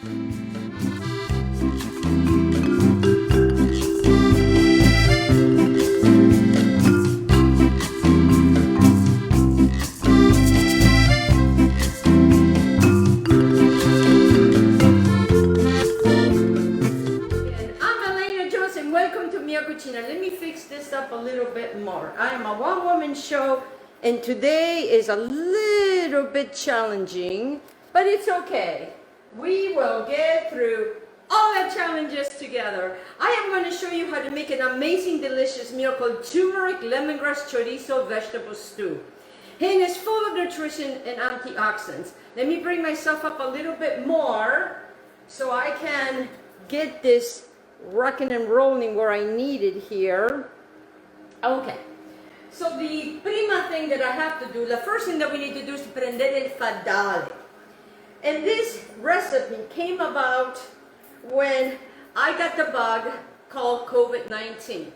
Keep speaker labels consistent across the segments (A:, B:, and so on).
A: Let me fix this up a little bit more. I am a one-woman show, and today is a little bit challenging, but it's okay. We will get through all the challenges together. I am going to show you how to make an amazing, delicious meal called turmeric lemongrass chorizo vegetable stew. And it's full of nutrition and antioxidants. Let me bring myself up a little bit more so I can get this rocking and rolling where I need it here. Okay, so the prima thing that I have to do, the first thing that we need to do is prender el fadale. And this recipe came about when I got the bug called COVID-19.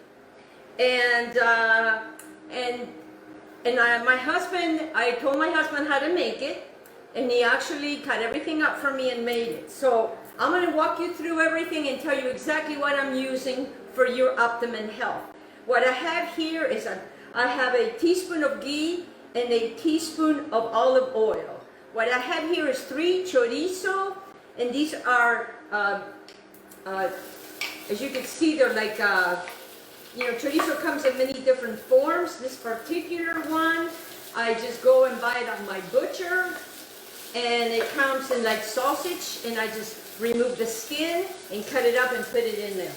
A: My husband, I told my husband how to make it, and he actually cut everything up for me and made it. So I'm going to walk you through everything and tell you exactly what I'm using for your optimum health. What I have here is I have a teaspoon of ghee and a teaspoon of olive oil. What I have here is 3 chorizo, and these are, as you can see, they're like, chorizo comes in many different forms. This particular one, I just go and buy it at my butcher, and it comes in like sausage, and I just remove the skin and cut it up and put it in there.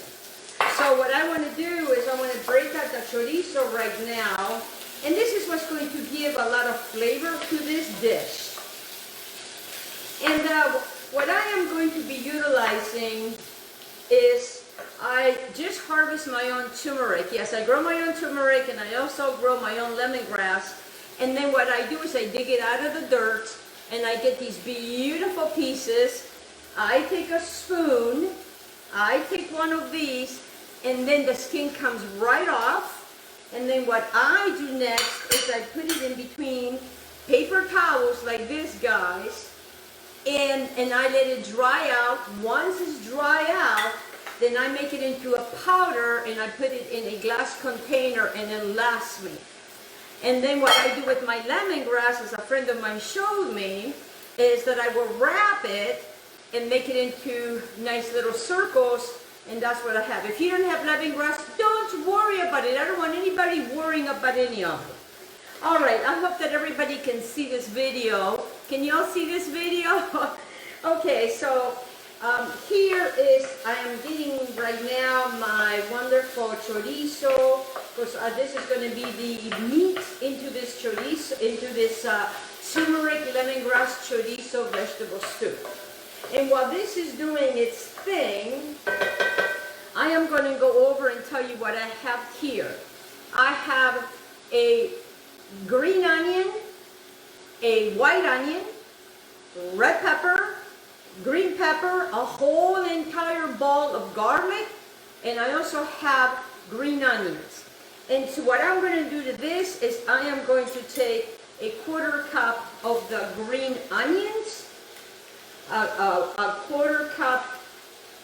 A: So what I want to do is I want to break out the chorizo right now, and this is what's going to give a lot of flavor to this dish. And what I am going to be utilizing is I just harvest my own turmeric. Yes, I grow my own turmeric, and I also grow my own lemongrass. And then what I do is I dig it out of the dirt, and I get these beautiful pieces. I take a spoon, I take one of these, and then the skin comes right off. And then what I do next is I put it in between paper towels like this, guys, and I let it dry out. Once it's dry out, then I make it into a powder, and I put it in a glass container, and it lasts me. And then what I do with my lemongrass, as a friend of mine showed me, is that I will wrap it and make it into nice little circles, and that's what I have. If you don't have lemongrass, don't worry about it. I don't want anybody worrying about any of it. All right, I hope that everybody can see this video. Can you all see this video? Okay, so here is, I am getting right now my wonderful chorizo, because this is going to be the meat into this chorizo, into this turmeric lemongrass chorizo vegetable stew. And while this is doing its thing, I am going to go over and tell you what I have here. I have a green onion, a white onion, red pepper, green pepper, a whole entire ball of garlic, and I also have green onions. And so what I'm going to do to this is I am going to take a 1/4 cup of the green onions, a 1/4 cup,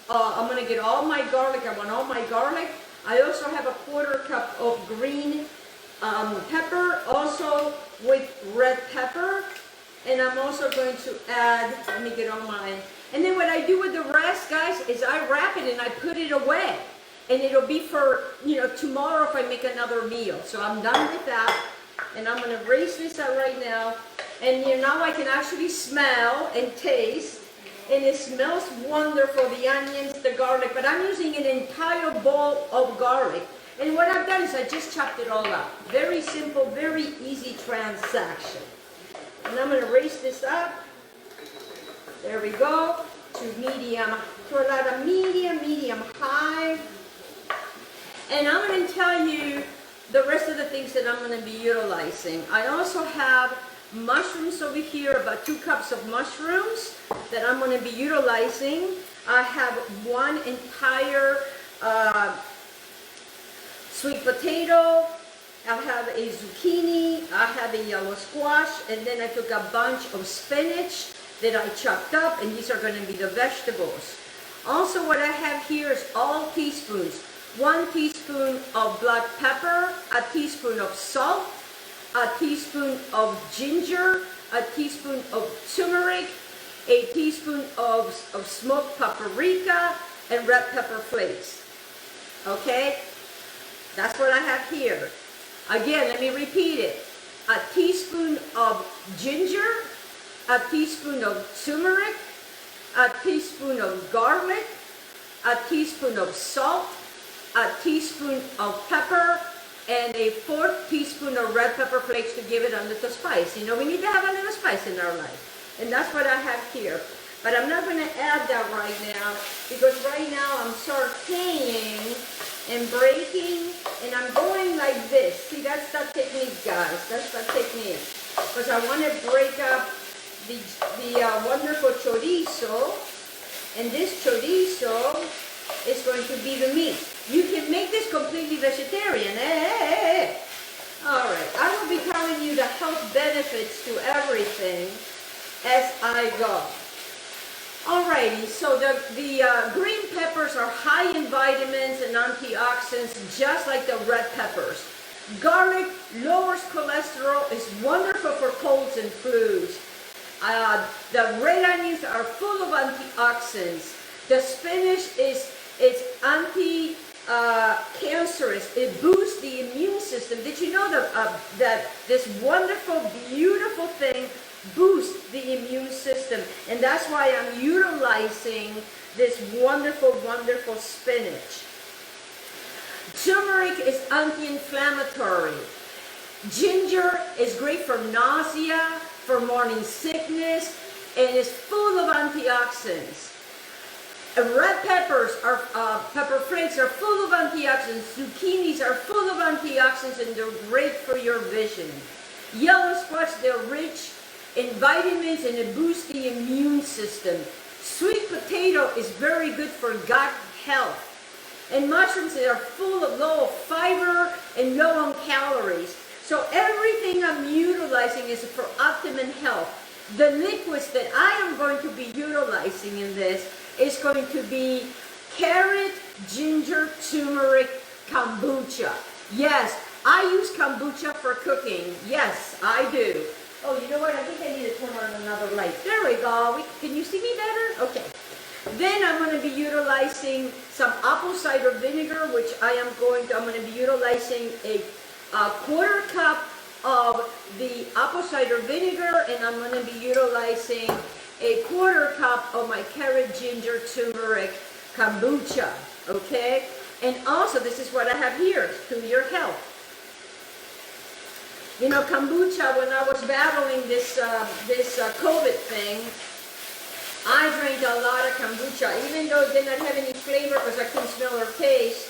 A: I'm going to get all my garlic, I want all my garlic. I also have a 1/4 cup of green pepper, also with red pepper. And I'm also going to add, let me get all mine. And then what I do with the rest, guys, is I wrap it and I put it away. And it'll be for, tomorrow if I make another meal. So I'm done with that. And I'm going to raise this out right now. And now I can actually smell and taste. And it smells wonderful, the onions, the garlic. But I'm using an entire bowl of garlic. And what I've done is I just chopped it all up. Very simple, very easy transaction. And I'm going to raise this up. There we go. To medium, to about a medium high. And I'm going to tell you the rest of the things that I'm going to be utilizing. I also have mushrooms over here, about 2 cups of mushrooms that I'm going to be utilizing. I have 1 entire sweet potato. I have a zucchini, I have a yellow squash, and then I took a bunch of spinach, that I chopped up, and these are going to be the vegetables. Also, what I have here is all teaspoons. 1 teaspoon of black pepper, a teaspoon of salt, a teaspoon of ginger, a teaspoon of turmeric, a teaspoon of smoked paprika, and red pepper flakes. Okay? That's what I have here. Again, let me repeat it. A teaspoon of ginger, a teaspoon of turmeric, a teaspoon of garlic, a teaspoon of salt, a teaspoon of pepper, and a 4th teaspoon of red pepper flakes to give it a little spice. You know, we need to have a little spice in our life. And that's what I have here. But I'm not going to add that right now, because right now I'm sauteing and breaking, and I'm going like this. See, that's the technique, guys. That's the technique. Because I want to break up the wonderful chorizo, and this chorizo is going to be the meat. You can make this completely vegetarian. All right, I will be telling you the health benefits to everything as I go. Alrighty, so the green peppers are high in vitamins and antioxidants, just like the red peppers. Garlic lowers cholesterol, is wonderful for colds and flus. The red onions are full of antioxidants. The spinach is anti-cancerous. It boosts the immune system. Did you know that this wonderful, beautiful thing boosts the immune system? And that's why I'm utilizing this wonderful, wonderful spinach. Turmeric is anti-inflammatory. Ginger is great for nausea, for morning sickness, and is full of antioxidants. Red peppers pepper flakes are full of antioxidants. Zucchinis are full of antioxidants, and they're great for your vision. Yellow squash, they're rich in vitamins, and it boosts the immune system. Sweet potato is very good for gut health. And mushrooms, they are low of fiber and low on calories. So everything I'm utilizing is for optimum health. The liquids that I am going to be utilizing in this is going to be carrot, ginger, turmeric, kombucha. Yes, I use kombucha for cooking. Yes, I do. Oh, you know what? I think I need to turn on another light. There we go. Can you see me better? Okay. Then I'm going to be utilizing some apple cider vinegar, which I'm going to be utilizing a 1/4 cup of the apple cider vinegar, and I'm going to be utilizing a 1/4 cup of my carrot, ginger, turmeric kombucha. Okay? And also, this is what I have here to your health. You know, kombucha, when I was battling this COVID thing, I drank a lot of kombucha. Even though it did not have any flavor because I couldn't smell or taste,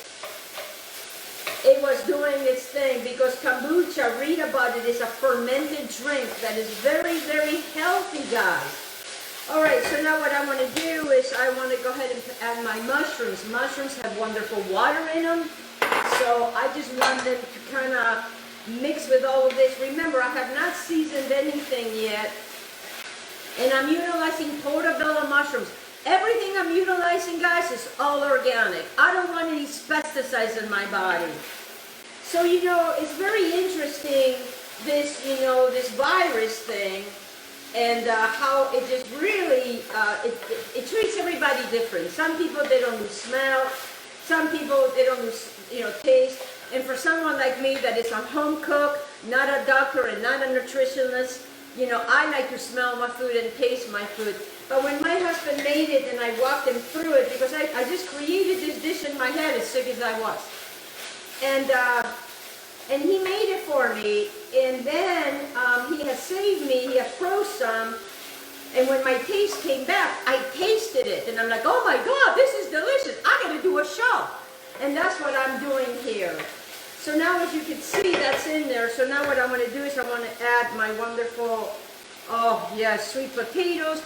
A: it was doing its thing, because kombucha, read about it, is a fermented drink that is very, very healthy, guys. All right, so now what I want to do is I want to go ahead and add my mushrooms. Mushrooms have wonderful water in them, so I just want them to kind of mix with all of this. Remember, I have not seasoned anything yet, and I'm utilizing portobello mushrooms. Everything I'm utilizing, guys, is all organic. I don't want any pesticides in my body. So, you know, it's very interesting, this virus thing, and how it just really, it treats everybody different. Some people, they don't lose smell. Some people, they don't lose, taste. And for someone like me that is a home cook, not a doctor and not a nutritionist, I like to smell my food and taste my food. But when my husband made it and I walked him through it, because I just created this dish in my head as sick as I was. And he made it for me, and then he has saved me, he has froze some, and when my taste came back, I tasted it, and I'm like, oh my God, this is delicious, I gotta do a show. And that's what I'm doing here. So now, as you can see, that's in there. So now what I want to do is I want to add my wonderful, sweet potatoes.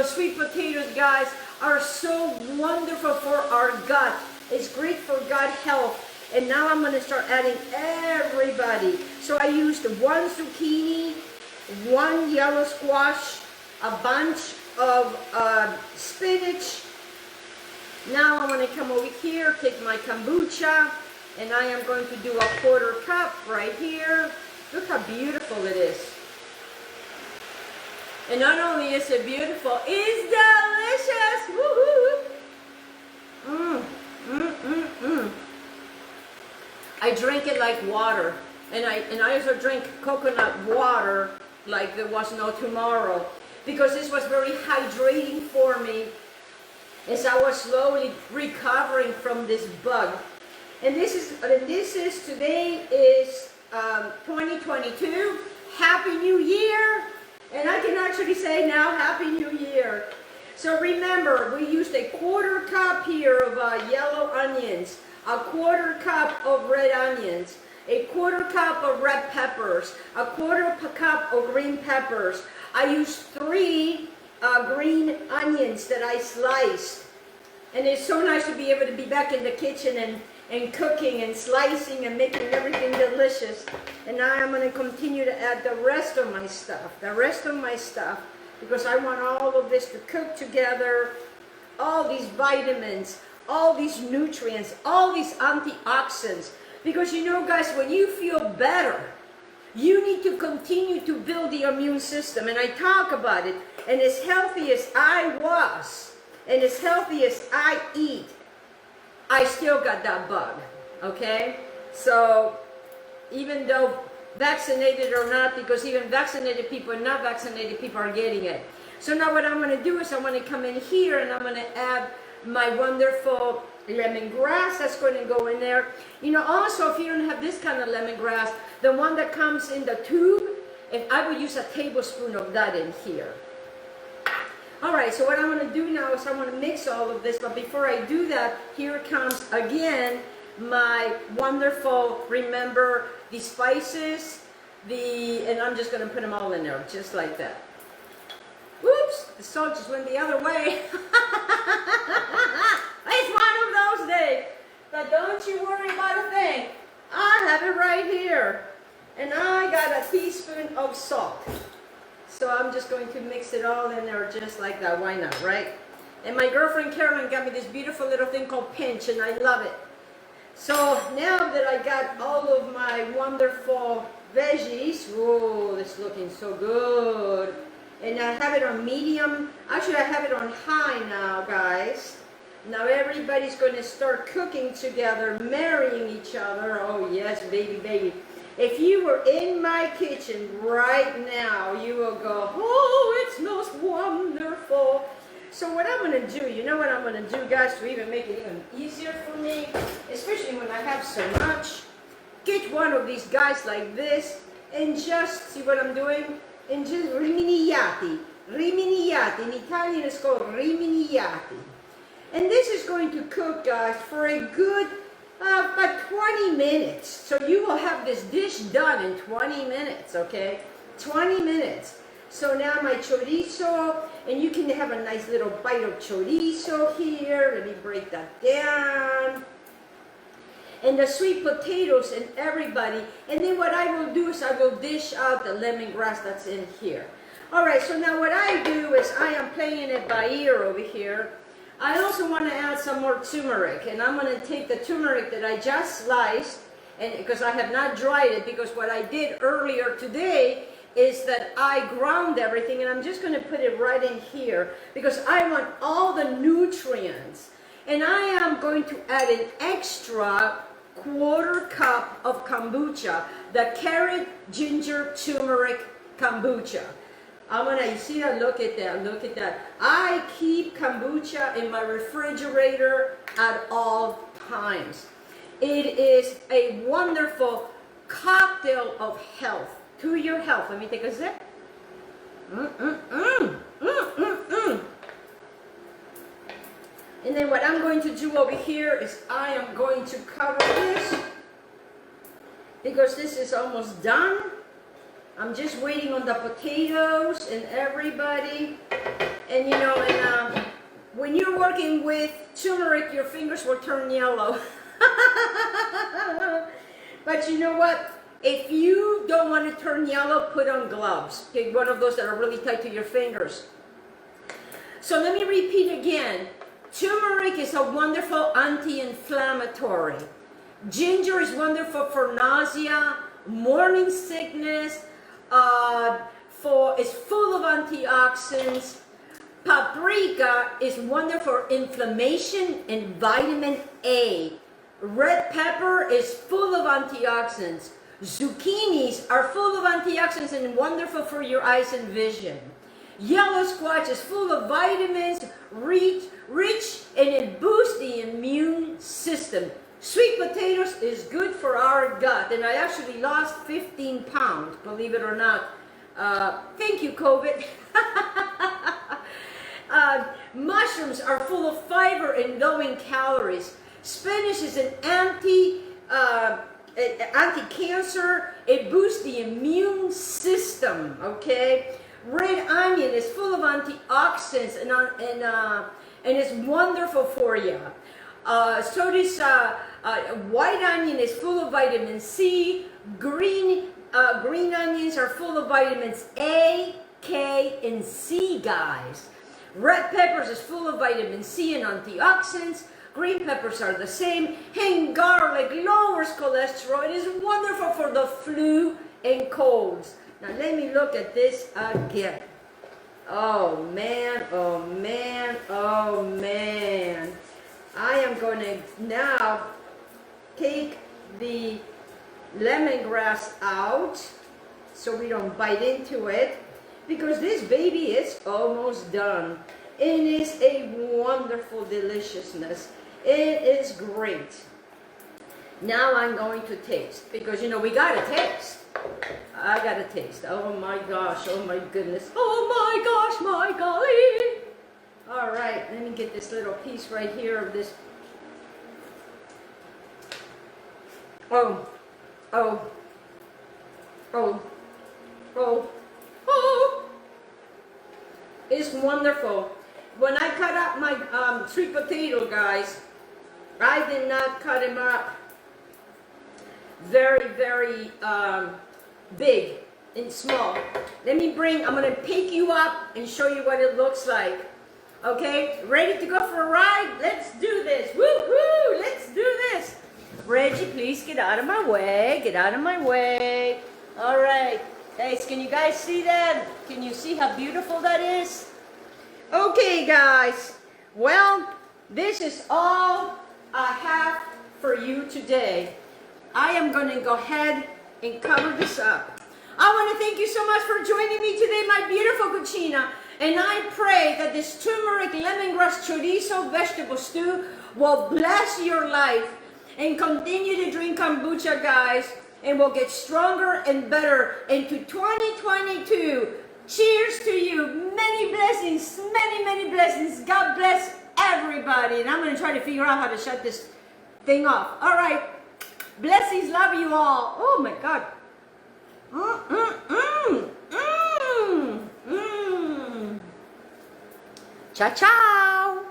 A: Sweet potatoes, guys, are so wonderful for our gut. It's great for gut health. And now I'm going to start adding everybody. So I used 1 zucchini, 1 yellow squash, a bunch of spinach. Now I'm going to come over here, take my kombucha, and I am going to do a 1/4 cup right here. Look how beautiful it is. And not only is it beautiful, it's delicious. Woo-hoo. I drink it like water, and I also drink coconut water like there was no tomorrow, because this was very hydrating for me as I was slowly recovering from this bug. And this is today is 2022. Happy New Year! And I can actually say now, Happy New Year. So remember, we used a 1/4 cup here of yellow onions, a 1/4 cup of red onions, a 1/4 cup of red peppers, a 1/4 cup of green peppers. I used 3 green onions that I sliced. And it's so nice to be able to be back in the kitchen and cooking and slicing and making everything delicious. And now I'm going to continue to add the rest of my stuff, because I want all of this to cook together, all these vitamins, all these nutrients, all these antioxidants. Because you know, guys, when you feel better, you need to continue to build the immune system. And I talk about it. And as healthy as I was, and as healthy as I eat, I still got that bug, okay? So even though vaccinated or not, because even vaccinated people and not vaccinated people are getting it. So now what I'm going to do is I'm going to come in here and I'm going to add my wonderful lemongrass that's going to go in there. You know, also if you don't have this kind of lemongrass, the one that comes in the tube, and I would use a tablespoon of that in here. Alright, so what I'm going to do now is I'm going to mix all of this, but before I do that, here comes again my wonderful, remember, the spices, and I'm just going to put them all in there, just like that. Whoops, the salt just went the other way. It's one of those days, but don't you worry about a thing. I have it right here, and I got a teaspoon of salt. So I'm just going to mix it all in there just like that. Why not, right? And my girlfriend Carolyn got me this beautiful little thing called Pinch, and I love it. So now that I got all of my wonderful veggies, whoa, this is looking so good. And I have it on medium. Actually, I have it on high now, guys. Now everybody's going to start cooking together, marrying each other. Oh yes, baby, baby. If you were in my kitchen right now, you will go, oh, it smells wonderful. So what I'm going to do, you know what I'm going to do, guys, to even make it even easier for me, especially when I have so much, get one of these guys like this, and just, see what I'm doing? And just riminigliati. Riminigliati. In Italian it's called riminigliati. And this is going to cook, guys, for a good about 20 minutes. So you will have this dish done in 20 minutes, okay? 20 minutes. So now my chorizo, and you can have a nice little bite of chorizo here. Let me break that down. And the sweet potatoes and everybody. And then what I will do is I will dish out the lemongrass that's in here. All right, so now what I do is I am playing it by ear over here. I also want to add some more turmeric, and I'm going to take the turmeric that I just sliced, and because I have not dried it, because what I did earlier today is that I ground everything, and I'm just going to put it right in here, because I want all the nutrients. And I am going to add an extra 1/4 cup of kombucha, the carrot, ginger, turmeric kombucha. I'm gonna, you see that? Look at that, look at that. I keep kombucha in my refrigerator at all times. It is a wonderful cocktail of health, to your health. Let me take a sip. And then what I'm going to do over here is I am going to cover this, because this is almost done. I'm just waiting on the potatoes and everybody. And you know, when you're working with turmeric, your fingers will turn yellow. But you know what? If you don't want to turn yellow, put on gloves. Okay, one of those that are really tight to your fingers. So let me repeat again. Turmeric is a wonderful anti-inflammatory. Ginger is wonderful for nausea, morning sickness, it's full of antioxidants. Paprika is wonderful for inflammation and vitamin A. Red pepper is full of antioxidants. Zucchinis are full of antioxidants and wonderful for your eyes and vision. Yellow squash is full of vitamins, rich, and it boosts the immune system. Sweet potatoes is good for our gut, and I actually lost 15 pounds, believe it or not. Thank you, COVID. Mushrooms are full of fiber and low in calories. Spinach is an anti-cancer. It boosts the immune system, okay? Red onion is full of antioxidants and it's wonderful for you. So this white onion is full of vitamin C. Green onions are full of vitamins A, K, and C, guys. Red peppers is full of vitamin C and antioxidants. Green peppers are the same. And garlic lowers cholesterol. It is wonderful for the flu and colds. Now let me look at this again. Oh man, oh man, oh man. I am going to now take the lemongrass out so we don't bite into it, because this baby is almost done. It is a wonderful deliciousness. It is great. Now I'm going to taste, because you know we gotta taste. I gotta taste. Oh my gosh, oh my goodness, oh my gosh, my golly. All right, let me get this little piece right here of this. Oh, oh, oh, oh, oh. It's wonderful. When I cut up my sweet potato, guys, I did not cut him up very, very big and small. I'm gonna pick you up and show you what it looks like. Okay, ready to go for a ride? Let's do this. Woo-hoo, let's do this. Reggie, please get out of my way. Get out of my way. All right, guys, can you guys see that? Can you see how beautiful that is? Okay, guys, well, this is all I have for you today. I am going to go ahead and cover this up. I want to thank you so much for joining me today, my beautiful cucina. And I pray that this turmeric lemongrass chorizo vegetable stew will bless your life. And continue to drink kombucha, guys. And we'll get stronger and better into 2022. Cheers to you. Many blessings. Many, many blessings. God bless everybody. And I'm going to try to figure out how to shut this thing off. All right. Blessings. Love you all. Oh, my God. Ciao, ciao.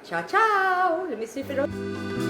A: Ciao, ciao. Let me see if it'll...